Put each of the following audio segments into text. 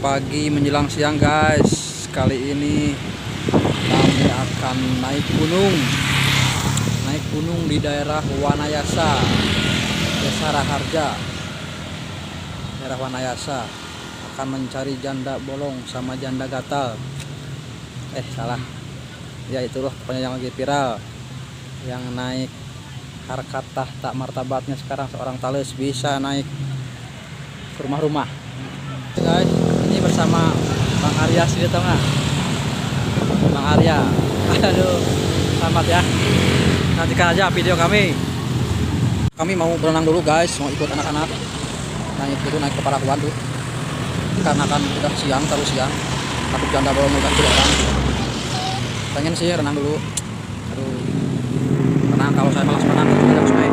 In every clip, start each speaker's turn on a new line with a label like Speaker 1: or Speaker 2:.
Speaker 1: pagi menjelang siang guys. Kali ini kami akan naik gunung di daerah Wanayasa, Desa Raharja, daerah Wanayasa. Akan mencari janda bolong sama janda gatal. Salah. Ya itulah pokoknya yang lagi viral, yang naik harkat tahta martabatnya sekarang seorang Tales bisa naik ke rumah-rumah. Guys, ini bersama Bang Arya di tengah. Bang Arya, aduh, selamat ya. Nantikan aja video kami. Kami mau berenang dulu guys, mau ikut anak-anak. Naik ke Parahuan tuh. Karena kan udah siang, terlalu siang. Takut janda bolong udah orang. Pengen sih renang dulu. Aduh, renang kalau saya malas renang ke sungai.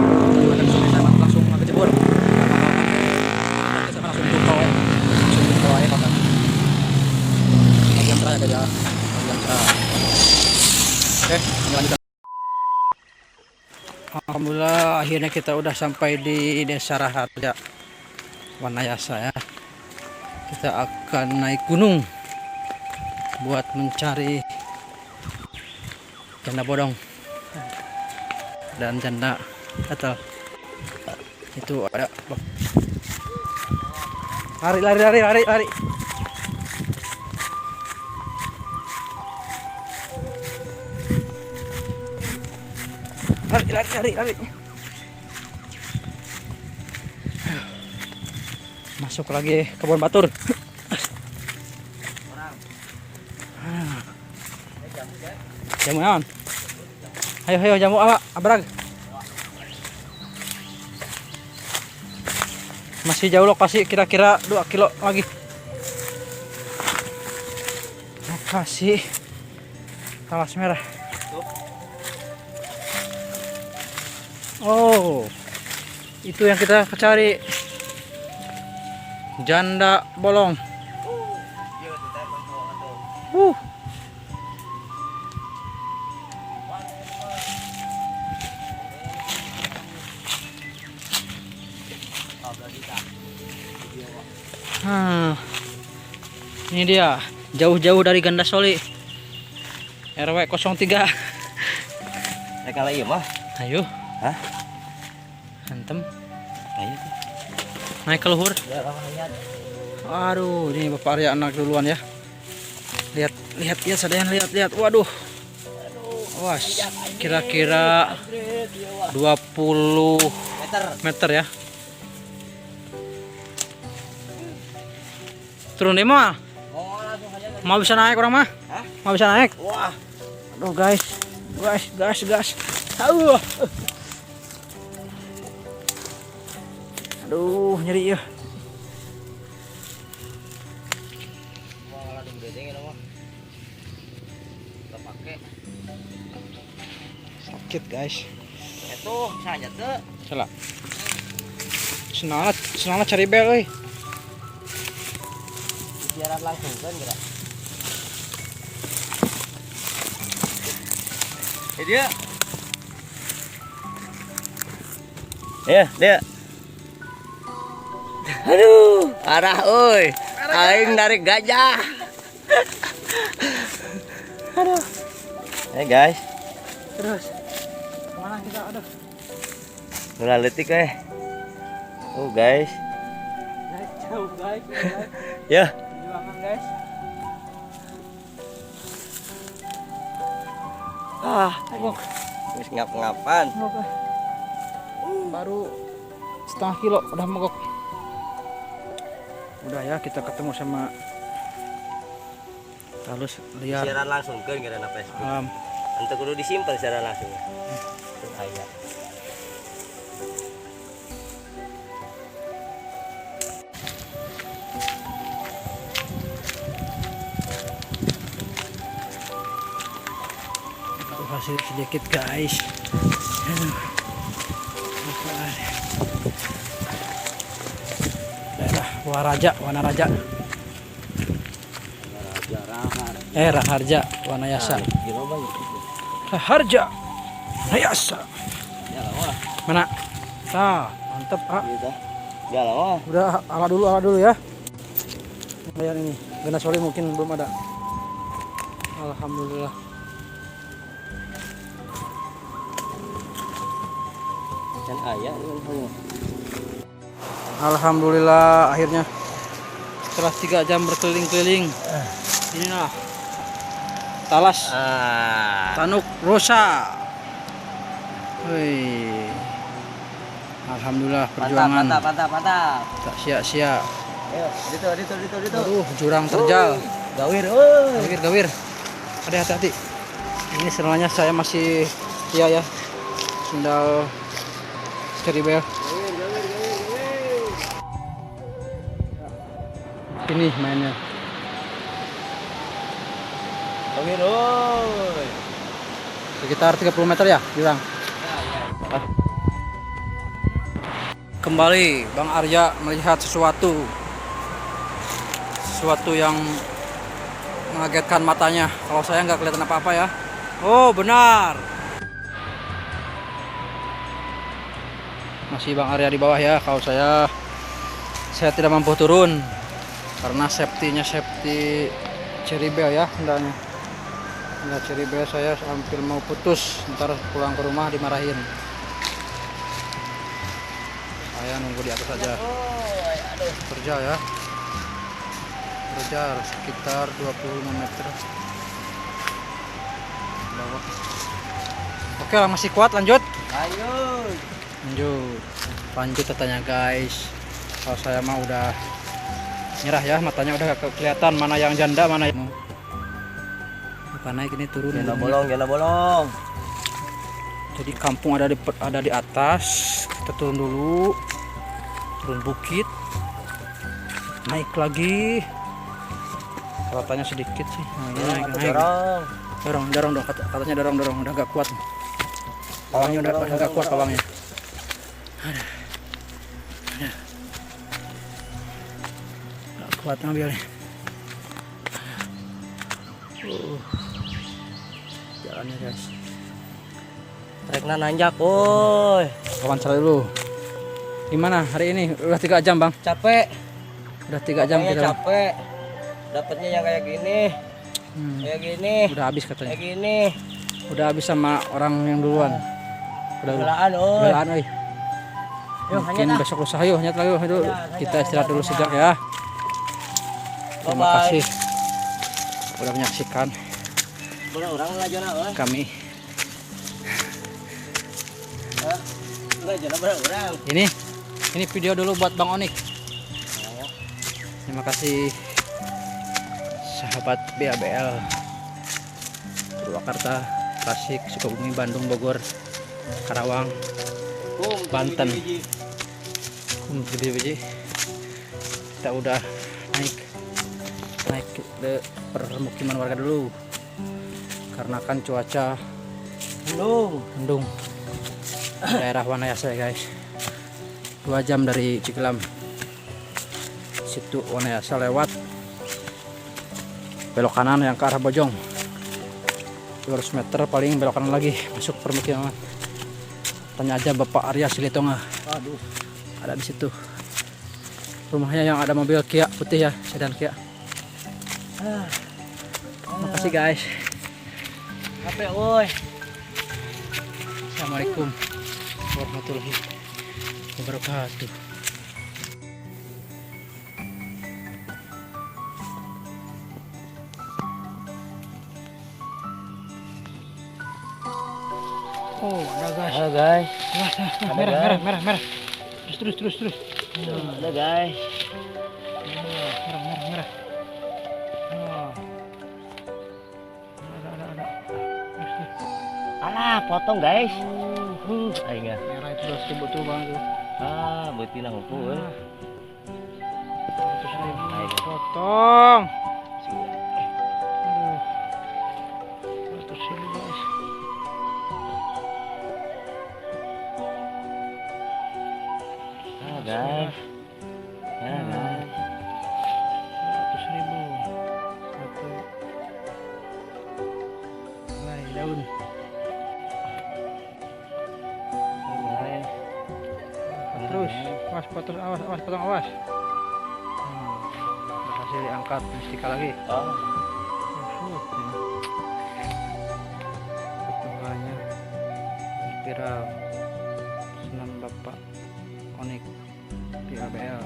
Speaker 1: Saya langsung ke jebur. Saya langsung buka aja pakai. Bagian cerah ya guys. Bagian cerah. Oke, lanjutkan. Alhamdulillah akhirnya kita udah sampai di Desa Raharja, Wanayasa ya. Kita akan naik gunung buat mencari janda bodong dan janda gatal. Itu ada. Lari. Lari. Masuk lagi kebun batur. Jamu naon? Ayo jamu awak abrag. Masih jauh lokasi, kira-kira 2 kilo lagi. Lokasi Talas Merah. Oh, itu yang kita cari, janda bolong. Ini dia, jauh-jauh dari Gandasoli, RW 03.
Speaker 2: Kalau iya mah,
Speaker 1: ayo.
Speaker 2: hah?
Speaker 1: Hantem.
Speaker 2: Ayo.
Speaker 1: Naik ke luhur. Aduh, ini Bapak Arya anak duluan ya. Lihat ya, sadayang lihat. Waduh. Wah, kira-kira 20 meter ya. Turun deh mah. Mau bisa naik orang mah? Mau bisa naik?
Speaker 2: Wah.
Speaker 1: Aduh guys. Aduh, nyeri ya. Sakit guys.
Speaker 2: Itu saja tuh.
Speaker 1: Salah. Senang cari bel euy.
Speaker 2: Siaran langsung kan kira. Dia. Dia. Aduh, arah euy. Aing narik gajah. Aduh. Guys.
Speaker 1: Terus. Kemana kita? Aduh.
Speaker 2: Mulai letik guys.
Speaker 1: Naik jauh guys.
Speaker 2: Ya.
Speaker 1: Perjuangan guys. Mogok.
Speaker 2: Wis ngap-ngapan.
Speaker 1: Baru setengah kilo udah mogok. Udah ya, kita ketemu sama Talus liar.
Speaker 2: Siaran langsung kan karena Facebook. Ente kudu disimpan secara langsung. Tuh aya.
Speaker 1: Hasil sedikit guys. Daerah Wanaraja. Raharja, Wanayasa. Raharja, Wanayasa. Mana? Mantep
Speaker 2: Udah
Speaker 1: ala dulu ya. Lumayan ini. Ganasoli mungkin belum ada. Alhamdulillah.
Speaker 2: Dan ayah ini.
Speaker 1: Alhamdulillah akhirnya setelah 3 jam berkeliling-keliling inilah talas Tanuk Rosa. Wih. Alhamdulillah perjuangan
Speaker 2: Mantap.
Speaker 1: tak sia-sia.
Speaker 2: Ayo, dito.
Speaker 1: Jurang terjal.
Speaker 2: Gawir,
Speaker 1: Gawir. Hati-hati. Ini sebenarnya saya masih ya sendal Ceribel. Ini mainnya.
Speaker 2: Gawir,
Speaker 1: Sekitar 30 meter ya jurang. Kembali Bang Arya melihat sesuatu yang mengagetkan matanya. Kalau saya nggak kelihatan apa-apa ya. Oh benar. Masih Bang Arya di bawah ya. Kalau saya tidak mampu turun karena safety Ceribel ya sendalnya. Sendal Ceribel saya hampir mau putus. Ntar pulang ke rumah dimarahin. Saya nunggu di atas saja. Kerja ya. Kerja sekitar 25 meter bawah. Oke lah, masih kuat, lanjut. Lanjut katanya guys. Kalau saya mah udah nyerah ya, matanya udah kelihatan mana yang janda mana yang apa naik ini turun.
Speaker 2: Jangan bolong.
Speaker 1: Jadi kampung ada di atas, kita turun dulu, turun bukit, naik lagi. Kelihatannya sedikit sih. Naik. Dorong katanya dorong udah gak kuat. Pawangnya udah gak kuat pawangnya. Gak kuat ngambilnya. Jalannya guys.
Speaker 2: Rekna nanjak, woi.
Speaker 1: Wawancara dulu. Gimana hari ini? Udah 3 jam bang?
Speaker 2: Capek.
Speaker 1: Udah 3 jam kita.
Speaker 2: Capek. Dapatnya yang kayak gini. Kayak gini.
Speaker 1: Udah habis katanya.
Speaker 2: Kayak gini.
Speaker 1: Udah habis sama orang yang duluan. Udah belaan, oi. Mungkin besok lusa ayo hanyut lagi dulu. Kita istirahat dulu sejenak ya. Terima kasih udah menyaksikan kami. Ini video dulu buat Bang Onik. Terima kasih sahabat BABL Purwakarta, Tasik, Sukabumi, Bandung, Bogor, Karawang, Banten. Biji-biji. Kita udah naik ke permukiman warga dulu karena kan cuaca mendung. Daerah Wanayasa ya guys, 2 jam dari Cikelam. Situ Wanayasa lewat belok kanan yang ke arah Bojong, 200 meter paling belok kanan lagi masuk permukiman. Tanya aja Bapak Arya Silitonga. Ada di situ rumahnya yang ada mobil Kia putih ya, sedan Kia. Makasih guys. Assalamualaikum warahmatullahi wabarakatuh. Oh, ada guys. Merah. Terus.
Speaker 2: Ada guys.
Speaker 1: Merah.
Speaker 2: Alah, potong guys. Aingnya.
Speaker 1: Merah itu 2.000 tuh bang tuh.
Speaker 2: Betina ngumpul.
Speaker 1: Potong. 200.000 guys.
Speaker 2: Guys.
Speaker 1: 200.000. Satu. Mulai daun. Terus, awas potong, awas. Masih diangkat mistika lagi.
Speaker 2: Oh.
Speaker 1: Ketuanya viral senam Bapak Onik di ABL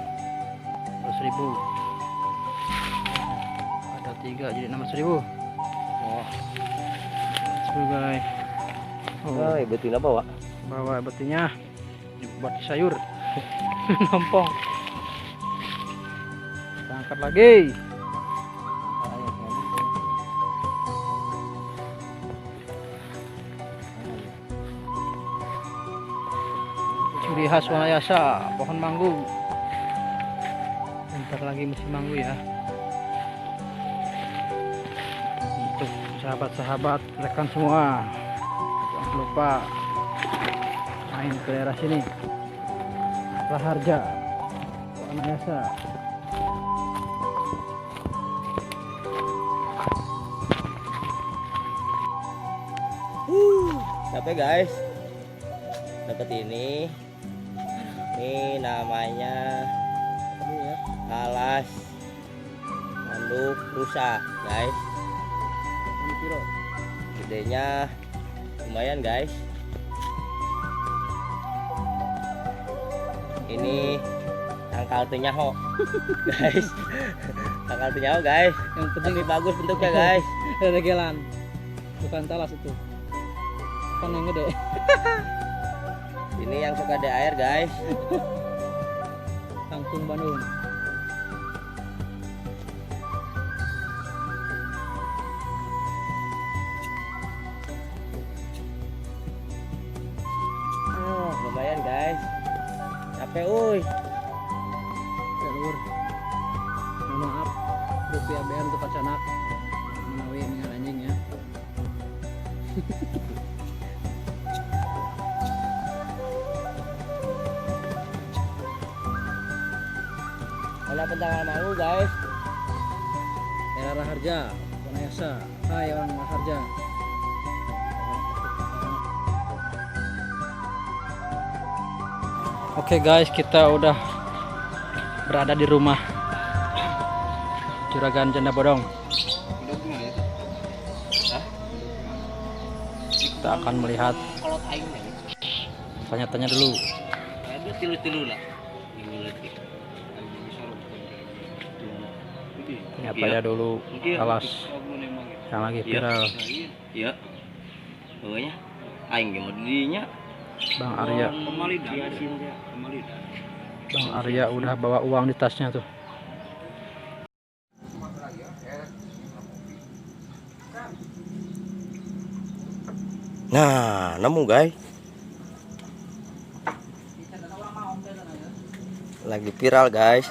Speaker 1: 100.000. Ada 3 jadi 600.000.
Speaker 2: Wah.
Speaker 1: Sebagai
Speaker 2: Oh, betina bawa.
Speaker 1: bawa betinya buat sayur. Nampong. Kita angkat lagi. Ciri khas Wanayasa, pohon manggu. Bentar lagi musim manggu ya. Untuk sahabat-sahabat rekan semua, jangan lupa main ke daerah sini. Raharja, Wanayasa.
Speaker 2: Capek guys. Dapat ini. Ini namanya alas handuk rusa, guys. Gedenya lumayan, guys. Ini tangkal tenyaho, guys. Tangkal tenyaho, guys.
Speaker 1: Yang penting
Speaker 2: Tapi bagus bentuknya, guys.
Speaker 1: regelan, bukan talas itu. Kan yang gede.
Speaker 2: Ini yang suka di air, guys.
Speaker 1: Kangkung Bandung.
Speaker 2: Lumayan, guys. Capek, uy.
Speaker 1: Ya lur. Mohon maaf, rupiah BR untuk pacanak. Menawi dengan anjing ya.
Speaker 2: Mana pentangan mau, guys?
Speaker 1: Daerah Raharja, Wanayasa. Hai orang Raharja. Oke guys, kita udah berada di rumah Juragan Janda Bodong. Kita akan melihat, tanya-tanya dulu.
Speaker 2: Tilu-tilu lah.
Speaker 1: Tanya-tanya dulu alas yang lagi viral.
Speaker 2: Iya. Pokoknya aing ge mau didinya.
Speaker 1: Bang Arya. Bang Arya udah bawa uang di tasnya tuh.
Speaker 2: Nah, nemu, guys. Lagi viral, guys.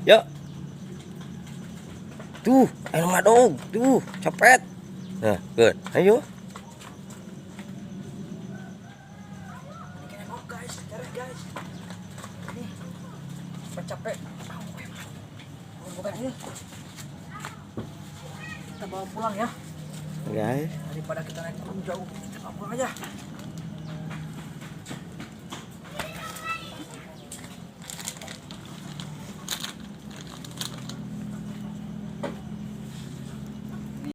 Speaker 2: Yuk. Tuh, ayo ngadog. Tuh, cepet. Nah, good. Ayo.
Speaker 1: Capek. Bukan ini. Kita bawa pulang ya.
Speaker 2: Guys.
Speaker 1: Daripada kita naik gunung jauh, kita bawa pulang aja.